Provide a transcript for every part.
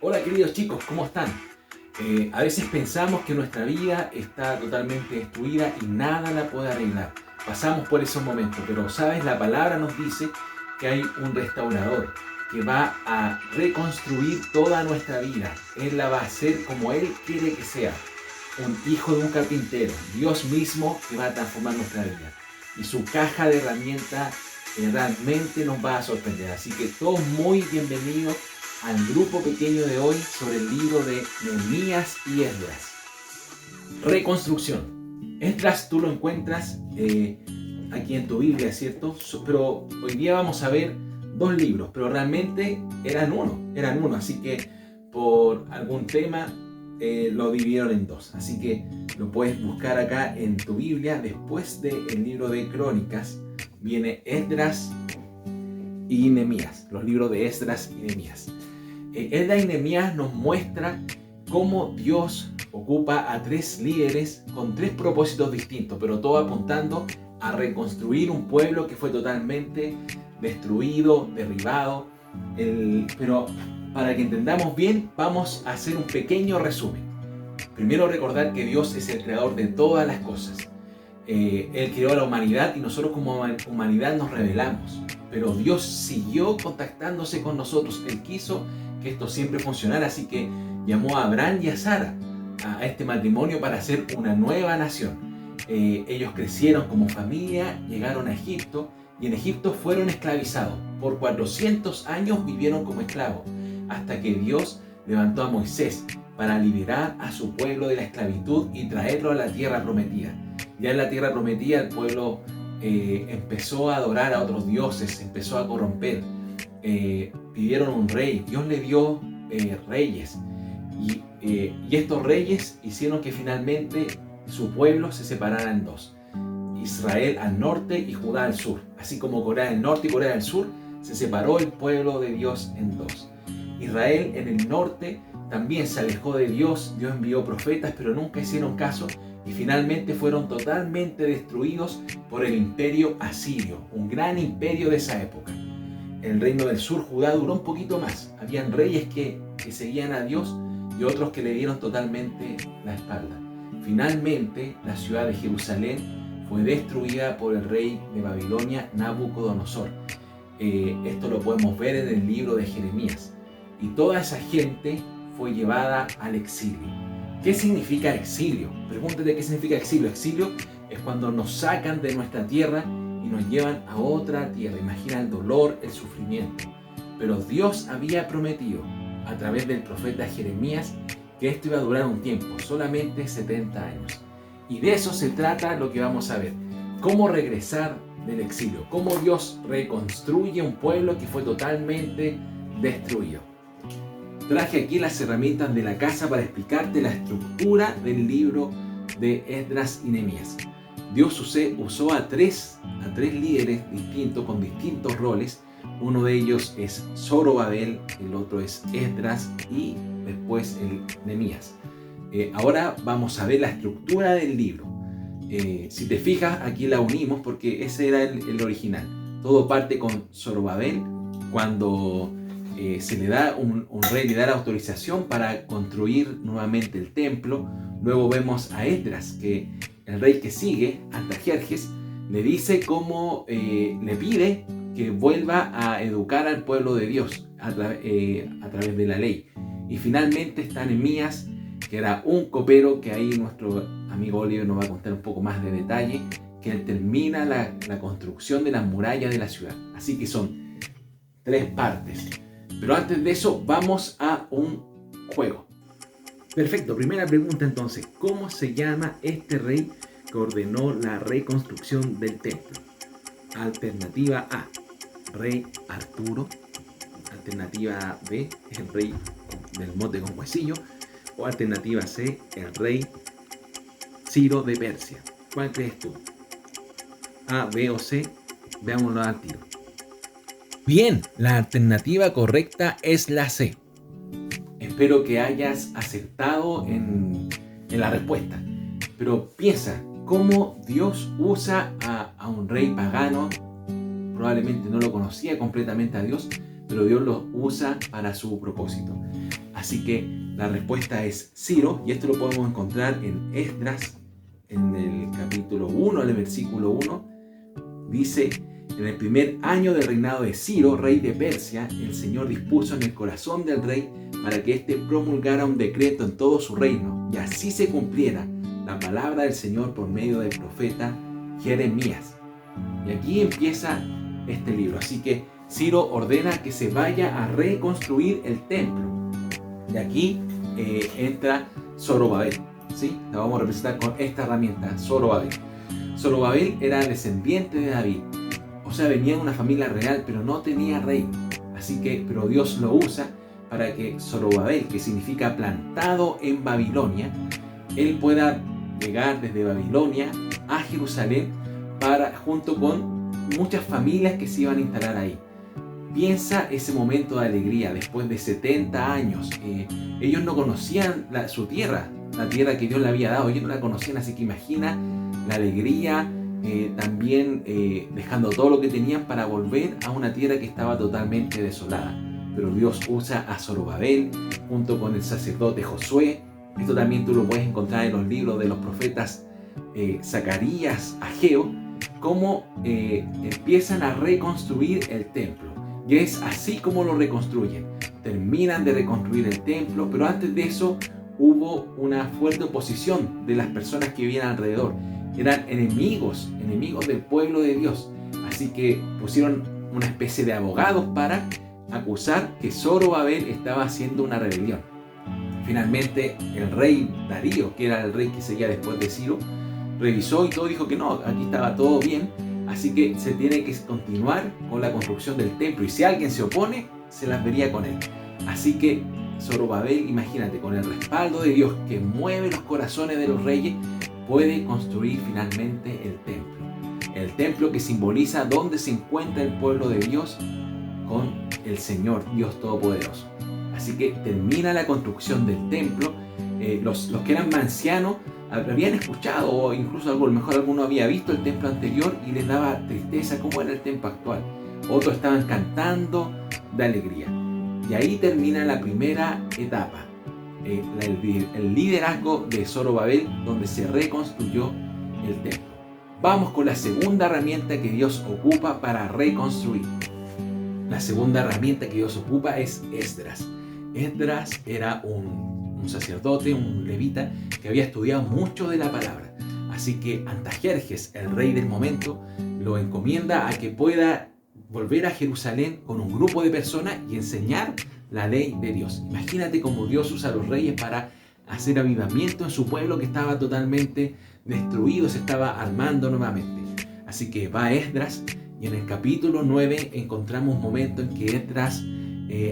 Hola queridos chicos, ¿cómo están? A veces pensamos que nuestra vida está totalmente destruida y nada la puede arreglar. Pasamos por esos momentos, pero sabes, la palabra nos dice que hay un restaurador que va a reconstruir toda nuestra vida. Él la va a hacer como Él quiere que sea. Un hijo de un carpintero, Dios mismo que va a transformar nuestra vida. Y su caja de herramientas realmente nos va a sorprender. Así que todos muy bienvenidos al grupo pequeño de hoy sobre el libro de Nehemías y Esdras. Reconstrucción. Esdras tú lo encuentras aquí en tu Biblia, ¿cierto? Pero hoy día vamos a ver dos libros, pero realmente eran uno. Así que por algún tema lo dividieron en dos. Así que lo puedes buscar acá en tu Biblia. Después del libro de Crónicas viene Esdras y Nehemías, los libros de Esdras y Nehemías. Esdras y Nehemías nos muestra cómo Dios ocupa a tres líderes con tres propósitos distintos, pero todo apuntando a reconstruir un pueblo que fue totalmente destruido, derribado. Pero para que entendamos bien, vamos a hacer un pequeño resumen. Primero, recordar que Dios es el creador de todas las cosas. Él creó a la humanidad y nosotros como humanidad nos rebelamos. Pero Dios siguió contactándose con nosotros. Él quiso que esto siempre funcionara, así que llamó a Abraham y a Sara a este matrimonio para hacer una nueva nación. Ellos crecieron como familia, llegaron a Egipto y en Egipto fueron esclavizados. Por 400 años vivieron como esclavos, hasta que Dios levantó a Moisés para liberar a su pueblo de la esclavitud y traerlo a la tierra prometida. Ya en la tierra prometida el pueblo empezó a adorar a otros dioses, empezó a corromper. Pidieron un rey, Dios le dio reyes y estos reyes hicieron que finalmente su pueblo se separara en dos: Israel al norte y Judá al sur. Así como Corea del Norte y Corea del Sur, se separó el pueblo de Dios en dos. Israel en el norte también se alejó de Dios. Dios envió profetas, pero nunca hicieron caso y finalmente fueron totalmente destruidos por el imperio asirio, un gran imperio de esa época. El reino del sur, Judá, duró un poquito más. Habían reyes que seguían a Dios y otros que le dieron totalmente la espalda. Finalmente, la ciudad de Jerusalén fue destruida por el rey de Babilonia, Nabucodonosor. Esto lo podemos ver en el libro de Jeremías. Y toda esa gente fue llevada al exilio. ¿Qué significa exilio? Pregúntate qué significa exilio. Exilio es cuando nos sacan de nuestra tierra y nos llevan a otra tierra. Imagina el dolor, el sufrimiento. Pero Dios había prometido a través del profeta Jeremías que esto iba a durar un tiempo, solamente 70 años. Y de eso se trata lo que vamos a ver. Cómo regresar del exilio, cómo Dios reconstruye un pueblo que fue totalmente destruido. Traje aquí las herramientas de la casa para explicarte la estructura del libro de Esdras y Nehemías. Dios usó a tres líderes distintos con distintos roles. Uno de ellos es Zorobabel, el otro es Esdras y después el Nehemías. Ahora vamos a ver la estructura del libro. Si te fijas, aquí la unimos porque ese era el original. Todo parte con Zorobabel cuando se le da un rey, le da la autorización para construir nuevamente el templo. Luego vemos a Esdras, que el rey que sigue, Artajerjes, le dice cómo le pide que vuelva a educar al pueblo de Dios a través de la ley. Y finalmente está Nehemías, que era un copero, que ahí nuestro amigo Oliver nos va a contar un poco más de detalle, que él termina la construcción de las murallas de la ciudad. Así que son tres partes. Pero antes de eso, vamos a un juego. Perfecto, primera pregunta entonces. ¿Cómo se llama este rey que ordenó la reconstrucción del templo? Alternativa A, rey Arturo. Alternativa B, el rey del mote con huesillo. O alternativa C, el rey Ciro de Persia. ¿Cuál crees tú? A, B o C. Veámoslo al tiro. Bien, la alternativa correcta es la C. Espero que hayas acertado en la respuesta. Pero piensa, ¿cómo Dios usa a un rey pagano? Probablemente no lo conocía completamente a Dios, pero Dios lo usa para su propósito. Así que la respuesta es Ciro, y esto lo podemos encontrar en Esdras, en el capítulo 1, en el versículo 1. Dice: en el primer año del reinado de Ciro, rey de Persia, el Señor dispuso en el corazón del rey para que éste promulgara un decreto en todo su reino, y así se cumpliera la palabra del Señor por medio del profeta Jeremías. Y aquí empieza este libro. Así que Ciro ordena que se vaya a reconstruir el templo. Y aquí entra Zorobabel, ¿sí? La vamos a representar con esta herramienta, Zorobabel. Zorobabel era descendiente de David. O sea, venía de una familia real, pero no tenía rey. Así que, pero Dios lo usa para que Zorobabel, que significa plantado en Babilonia, él pueda llegar desde Babilonia a Jerusalén junto con muchas familias que se iban a instalar ahí. Piensa ese momento de alegría después de 70 años. Ellos no conocían su tierra, la tierra que Dios le había dado. Ellos no la conocían, así que imagina la alegría, también dejando todo lo que tenían para volver a una tierra que estaba totalmente desolada. Pero Dios usa a Zorobabel junto con el sacerdote Josué. Esto también tú lo puedes encontrar en los libros de los profetas Zacarías, Ageo, cómo empiezan a reconstruir el templo. Y es así como lo reconstruyen. Terminan de reconstruir el templo, pero antes de eso hubo una fuerte oposición de las personas que vivían alrededor. Eran enemigos del pueblo de Dios. Así que pusieron una especie de abogados para acusar que Zorobabel estaba haciendo una rebelión. Finalmente el rey Darío, que era el rey que seguía después de Ciro, revisó y todo, dijo que no, aquí estaba todo bien, así que se tiene que continuar con la construcción del templo, y si alguien se opone, se las vería con él. Así que Zorobabel, imagínate, con el respaldo de Dios que mueve los corazones de los reyes, puede construir finalmente el templo. El templo que simboliza dónde se encuentra el pueblo de Dios con el Señor, Dios Todopoderoso. Así que termina la construcción del templo. Los que eran más ancianos habían escuchado, o incluso a lo mejor alguno había visto el templo anterior y les daba tristeza cómo era el templo actual. Otros estaban cantando de alegría. Y ahí termina la primera etapa, el liderazgo de Zorobabel, donde se reconstruyó el templo. Vamos con la segunda herramienta que Dios ocupa para reconstruir. La segunda herramienta que Dios ocupa es Esdras. Esdras era un sacerdote, un levita, que había estudiado mucho de la palabra. Así que Artajerjes, el rey del momento, lo encomienda a que pueda volver a Jerusalén con un grupo de personas y enseñar la ley de Dios. Imagínate cómo Dios usa a los reyes para hacer avivamiento en su pueblo que estaba totalmente destruido, se estaba armando nuevamente. Así que va Esdras, y en el capítulo 9 encontramos un momento en que Esdras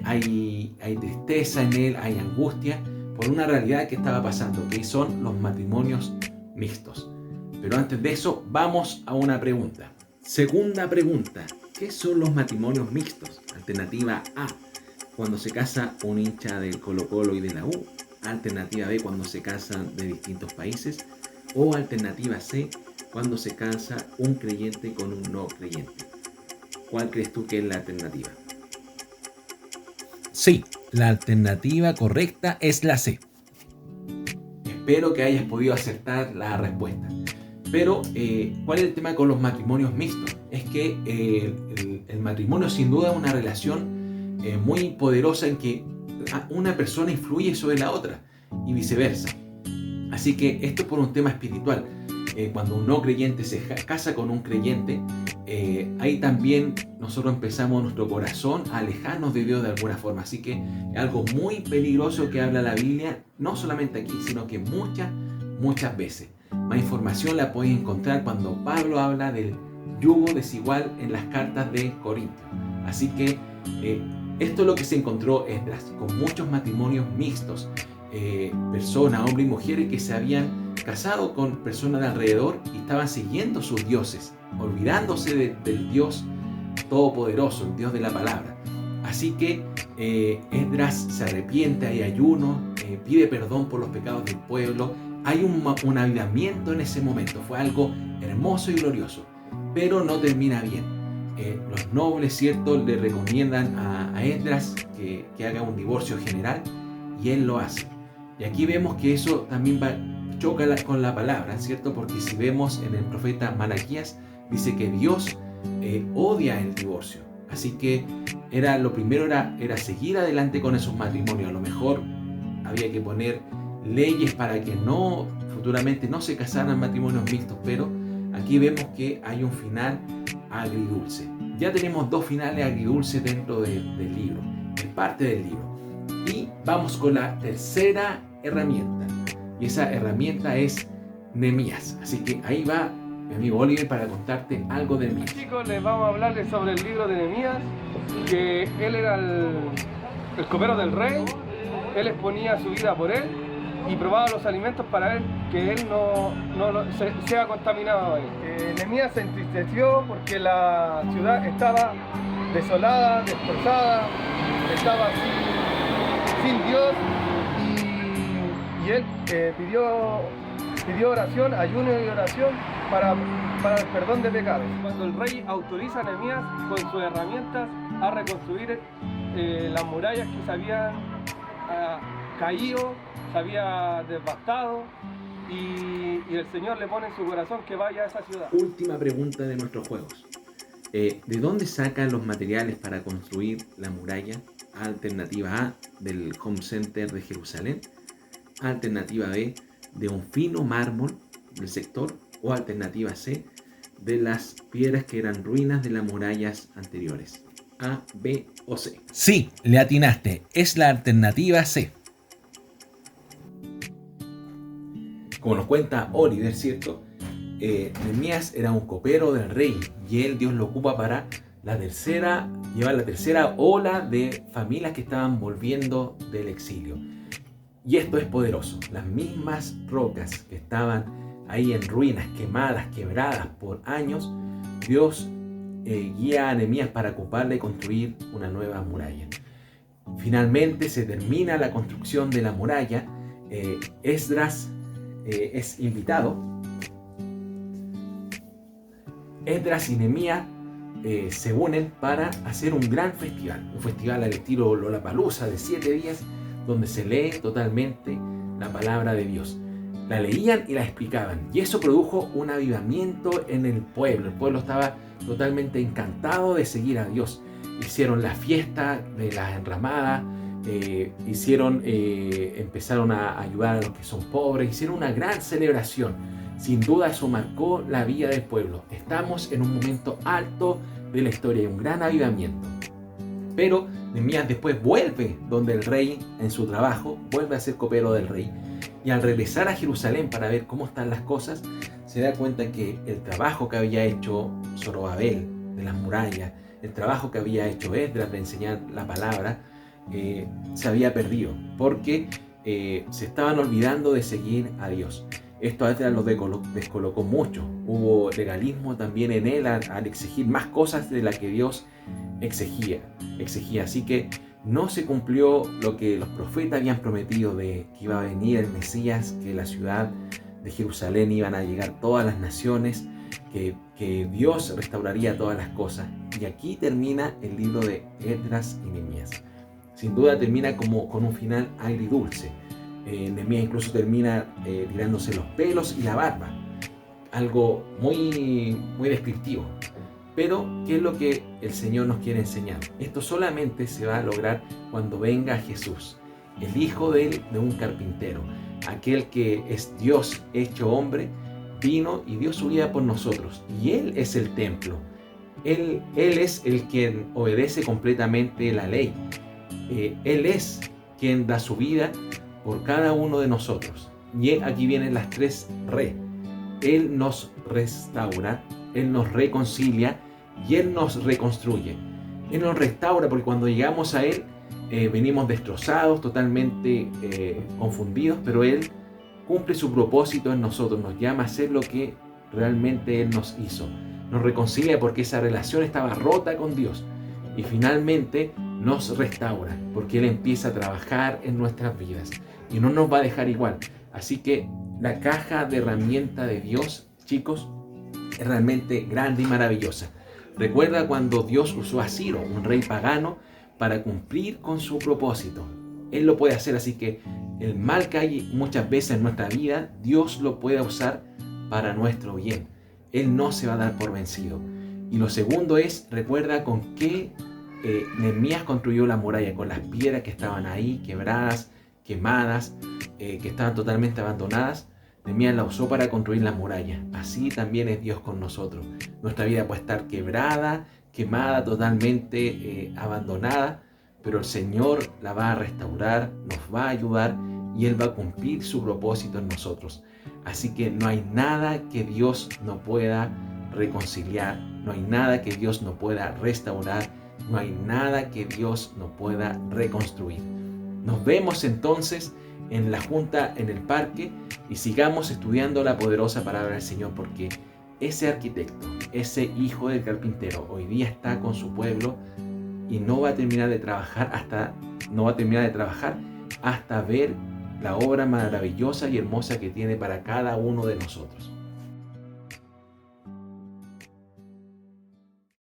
hay tristeza en él, hay angustia por una realidad que estaba pasando, que son los matrimonios mixtos. Pero antes de eso, vamos a una pregunta. Segunda pregunta: ¿qué son los matrimonios mixtos? Alternativa A: cuando se casa un hincha del Colo-Colo y de la U. Alternativa B: cuando se casan de distintos países. O alternativa C: cuando se casa un creyente con un no creyente. ¿Cuál crees tú que es la alternativa? Sí, la alternativa correcta es la C. Espero que hayas podido acertar la respuesta. Pero, ¿cuál es el tema con los matrimonios mixtos? Es que el matrimonio sin duda es una relación muy poderosa en que una persona influye sobre la otra y viceversa. Así que esto es por un tema espiritual. Cuando un no creyente se casa con un creyente, ahí también nosotros empezamos nuestro corazón a alejarnos de Dios de alguna forma. Así que es algo muy peligroso que habla la Biblia, no solamente aquí, sino que muchas veces. Más información la podéis encontrar cuando Pablo habla del yugo desigual en las cartas de Corintios. Así que esto es lo que se encontró Esdras, con muchos matrimonios mixtos, personas, hombres y mujeres que se habían casado con personas de alrededor y estaban siguiendo sus dioses, olvidándose del Dios Todopoderoso, el Dios de la palabra. Así que Esdras se arrepiente, hay ayuno, pide perdón por los pecados del pueblo. Hay un avivamiento en ese momento, fue algo hermoso y glorioso, pero no termina bien. Los nobles, ¿cierto?, le recomiendan a Esdras que haga un divorcio general, y Él lo hace. Y aquí vemos que eso también choca con la palabra, ¿cierto? Porque si vemos en el profeta Malaquías, dice que Dios odia el divorcio. Así que lo primero era seguir adelante con esos matrimonios. A lo mejor había que poner leyes para que futuramente no se casaran matrimonios mixtos, pero aquí vemos que hay un final agridulce. Ya tenemos dos finales agridulces dentro del libro, es parte del libro. Y vamos con la tercera herramienta, y esa herramienta es Nehemías. Así que ahí va mi amigo Oliver para contarte algo de Nehemías. Chicos, les vamos a hablarles sobre el libro de Nehemías, que él era el copero del rey, él exponía su vida por él y probaba los alimentos para él, que él no sea contaminado. Nehemías se entristeció porque la ciudad estaba desolada, destrozada, estaba sin Dios, y él pidió oración, ayuno y oración para el perdón de pecados. Cuando el rey autoriza a Nehemías con sus herramientas a reconstruir las murallas que se habían caído, se había devastado, y el Señor le pone en su corazón que vaya a esa ciudad. Última pregunta de nuestros juegos. ¿De dónde sacan los materiales para construir la muralla? Alternativa A, del Home Center de Jerusalén. Alternativa B, de un fino mármol del sector. O alternativa C, de las piedras que eran ruinas de las murallas anteriores. A, B o C. Sí, le atinaste. Es la alternativa C. Como nos cuenta Oliver, ¿cierto? Nehemías era un copero del rey y Dios lo ocupa para llevar la tercera ola de familias que estaban volviendo del exilio. Y esto es poderoso. Las mismas rocas que estaban ahí en ruinas, quemadas, quebradas por años, Dios guía a Nehemías para ocuparla y construir una nueva muralla. Finalmente se termina la construcción de la muralla. Esdras es invitado. Esdras y Nehemías se unen para hacer un gran festival, un festival al estilo Lollapalooza de 7 días, donde se lee totalmente la palabra de Dios. La leían y la explicaban, y eso produjo un avivamiento en el pueblo. El pueblo estaba totalmente encantado de seguir a Dios. Hicieron la fiesta de las enramadas, empezaron a ayudar a los que son pobres, hicieron una gran celebración. Sin duda eso marcó la vida del pueblo. Estamos en un momento alto de la historia y un gran avivamiento. Pero Nehemías después vuelve donde el rey en su trabajo, vuelve a ser copero del rey. Y al regresar a Jerusalén para ver cómo están las cosas, se da cuenta que el trabajo que había hecho Zorobabel de las murallas, el trabajo que había hecho Esdras de enseñar la palabra, se había perdido, porque se estaban olvidando de seguir a Dios. Esto a Esdras lo descolocó mucho. Hubo legalismo también en él al exigir más cosas de las que Dios exigía. Así que no se cumplió lo que los profetas habían prometido, de que iba a venir el Mesías, que la ciudad de Jerusalén iban a llegar todas las naciones, que Dios restauraría todas las cosas. Y aquí termina el libro de Esdras y Nehemías. Sin duda termina con un final agridulce. Nehemías incluso termina tirándose los pelos y la barba. Algo muy, muy descriptivo. Pero, ¿qué es lo que el Señor nos quiere enseñar? Esto solamente se va a lograr cuando venga Jesús, el hijo de un carpintero. Aquel que es Dios hecho hombre, vino y dio su vida por nosotros. Y Él es el templo. Él es el quien obedece completamente la ley. Él es quien da su vida por cada uno de nosotros. Y aquí vienen las tres re. Él nos restaura, Él nos reconcilia y Él nos reconstruye. Él nos restaura porque cuando llegamos a Él venimos destrozados, totalmente confundidos, pero Él cumple su propósito en nosotros, nos llama a hacer lo que realmente Él nos hizo. Nos reconcilia porque esa relación estaba rota con Dios. Y finalmente nos restaura porque Él empieza a trabajar en nuestras vidas y no nos va a dejar igual. Así que la caja de herramientas de Dios, chicos, es realmente grande y maravillosa. Recuerda cuando Dios usó a Ciro, un rey pagano, para cumplir con su propósito. Él lo puede hacer, así que el mal que hay muchas veces en nuestra vida, Dios lo puede usar para nuestro bien. Él no se va a dar por vencido. Y lo segundo es, recuerda con qué Nehemías construyó la muralla, con las piedras que estaban ahí, quebradas, quemadas, que estaban totalmente abandonadas. Nehemías la usó para construir la muralla. Así también es Dios con nosotros. Nuestra vida puede estar quebrada, quemada, totalmente abandonada, pero el Señor la va a restaurar, nos va a ayudar y Él va a cumplir su propósito en nosotros. Así que no hay nada que Dios no pueda reconciliar, no hay nada que Dios no pueda restaurar, no hay nada que Dios no pueda reconstruir. Nos vemos entonces en la junta en el parque y sigamos estudiando la poderosa palabra del Señor, porque ese arquitecto, ese hijo del carpintero, hoy día está con su pueblo y no va a terminar de trabajar hasta ver la obra maravillosa y hermosa que tiene para cada uno de nosotros.